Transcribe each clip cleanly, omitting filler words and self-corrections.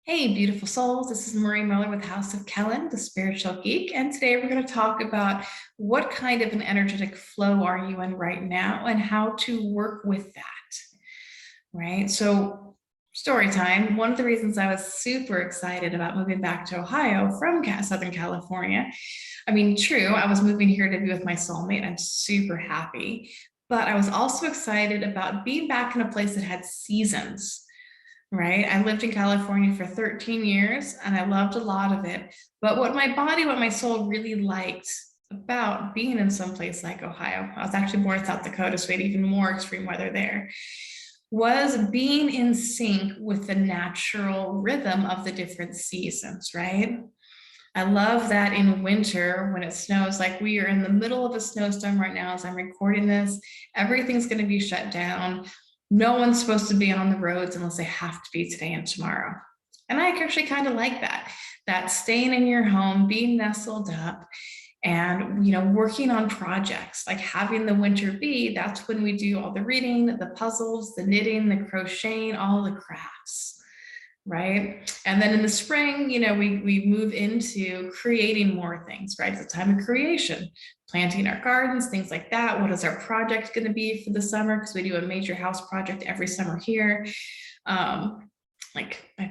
Hey, beautiful souls. This is Marie Miller with House of Kellen, the spiritual geek. And today we're going to talk about what kind of an energetic flow are you in right now and how to work with that, right? So, story time. One of the reasons I was super excited about moving back to Ohio from Southern California. I mean, true, I was moving here to be with my soulmate. I'm super happy. But I was also excited about being back in a place that had seasons, right? I lived in California for 13 years and I loved a lot of it. But what my body, what my soul really liked about being in some place like Ohio, I was actually born in South Dakota, so we had even more extreme weather there, was being in sync with the natural rhythm of the different seasons, right? I love that in winter when it snows, like we are in the middle of a snowstorm right now as I'm recording this, everything's going to be shut down. No one's supposed to be on the roads unless they have to be today and tomorrow. And I actually kind of like that staying in your home, being nestled up and, working on projects, like having the winter be, that's when we do all the reading, the puzzles, the knitting, the crocheting, all the crafts. Right. And then in the spring, we move into creating more things, right? It's a time of creation, planting our gardens, things like that. What is our project going to be for the summer? Because we do a major house project every summer here. I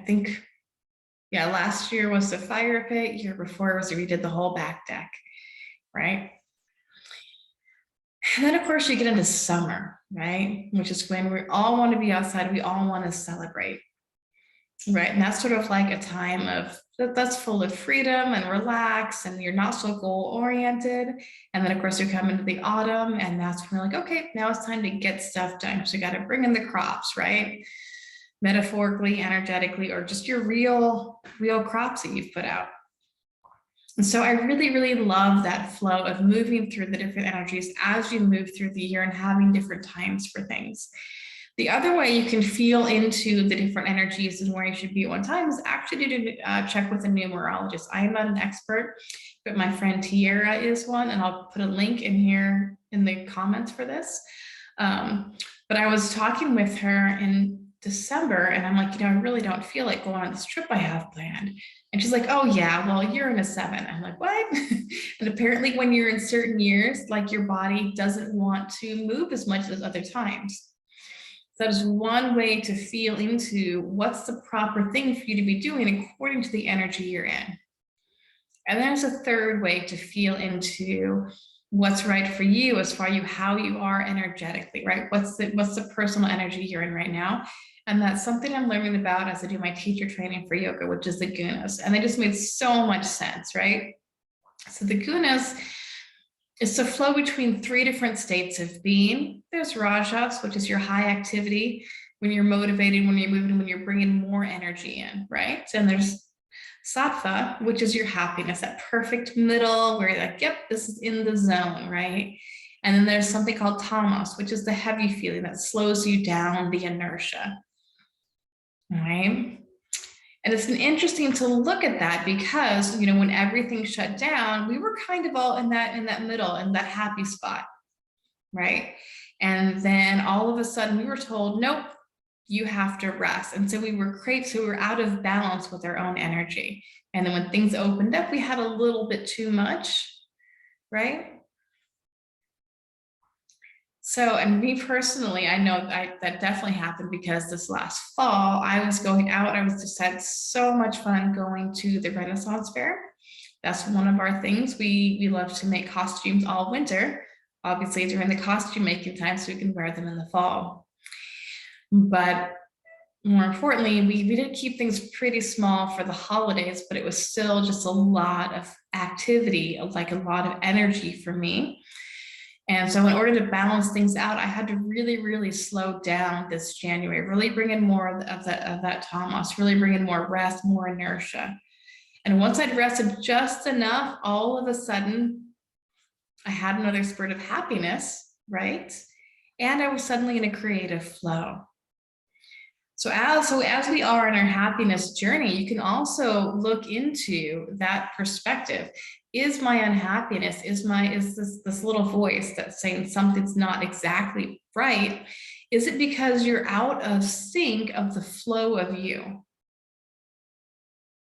think, yeah, last year was the fire pit. Year before was we did the whole back deck, right? And then of course you get into summer, right? Which is when we all want to be outside. We all want to celebrate. Right. And that's sort of like a time of that's full of freedom and relax, and you're not so goal oriented. And then, of course, you come into the autumn, and that's when we're like, okay, now it's time to get stuff done. So you got to bring in the crops, right? Metaphorically, energetically, or just your real crops that you've put out. And so I really, really love that flow of moving through the different energies as you move through the year and having different times for things. The other way you can feel into the different energies and where you should be at one time is actually to check with a numerologist. I am not an expert, but my friend Tiara is one, and I'll put a link in here in the comments for this. But I was talking with her in December, and I'm like, I really don't feel like going on this trip I have planned. And she's like, oh yeah, well, you're in a 7. I'm like, what? And apparently when you're in certain years, like your body doesn't want to move as much as other times. That is one way to feel into what's the proper thing for you to be doing according to the energy you're in. And there's a third way to feel into what's right for you as far as how you are energetically, right? What's the personal energy you're in right now? And that's something I'm learning about as I do my teacher training for yoga, which is the gunas. And they just made so much sense, right? So the gunas is to flow between 3 different states of being. There's rajas, which is your high activity, when you're motivated, when you're moving, when you're bringing more energy in, right? And there's sattva, which is your happiness, that perfect middle where you're like, yep, this is in the zone, right? And then there's something called tamas, which is the heavy feeling that slows you down, the inertia, right? And it's been interesting to look at that because, when everything shut down, we were kind of all in that middle, in that happy spot, right? And then all of a sudden we were told, nope, you have to rest. And so we were out of balance with our own energy. And then when things opened up, we had a little bit too much, right? So, and me personally, I know that definitely happened because this last fall, I was going out. I was just had so much fun going to the Renaissance Fair. That's one of our things. We love to make costumes all winter, obviously during the costume making time, so we can wear them in the fall. But more importantly, we did keep things pretty small for the holidays, but it was still just a lot of activity, like a lot of energy for me. And so in order to balance things out, I had to really, really slow down this January, really bring in more of that tamas, really bring in more rest, more inertia. And once I'd rested just enough, all of a sudden, I had another spurt of happiness, right? And I was suddenly in a creative flow. So as we are in our happiness journey, you can also look into that perspective. Is my unhappiness, is this little voice that's saying something's not exactly right? Is it because you're out of sync of the flow of you?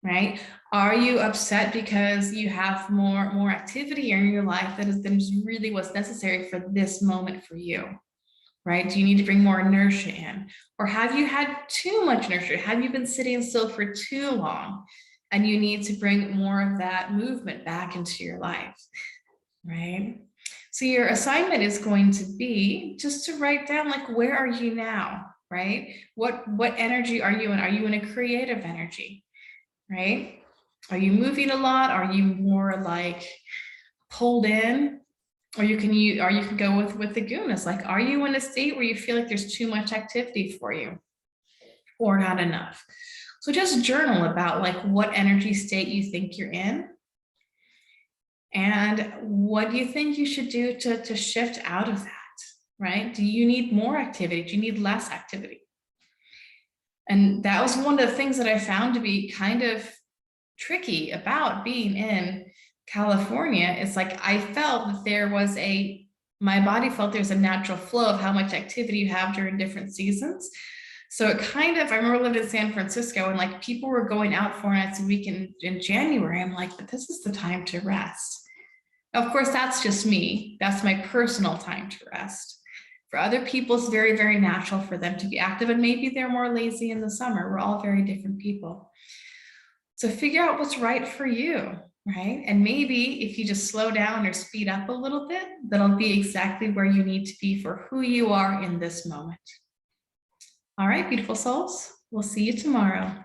right? Are you upset because you have more activity in your life that is really what's necessary for this moment for you, right? Do you need to bring more inertia in? Or have you had too much inertia? Have you been sitting still for too long and you need to bring more of that movement back into your life, right? So your assignment is going to be just to write down, like, where are you now, right? What energy are you in? Are you in a creative energy, right? Are you moving a lot? Are you more like pulled in? Or you can go with the goodness. Like, are you in a state where you feel like there's too much activity for you or not enough? So just journal about like what energy state you think you're in. And what do you think you should do to shift out of that, right? Do you need more activity? Do you need less activity? And that was one of the things that I found to be kind of tricky about being in California. It's like I felt that there was my body felt there's a natural flow of how much activity you have during different seasons. So it kind of, I remember living in San Francisco and like people were going out 4 nights a week in January. I'm like, but this is the time to rest. Of course, that's just me. That's my personal time to rest. For other people, it's very, very natural for them to be active, and maybe they're more lazy in the summer. We're all very different people. So figure out what's right for you, right? And maybe if you just slow down or speed up a little bit, that'll be exactly where you need to be for who you are in this moment. All right, beautiful souls. We'll see you tomorrow.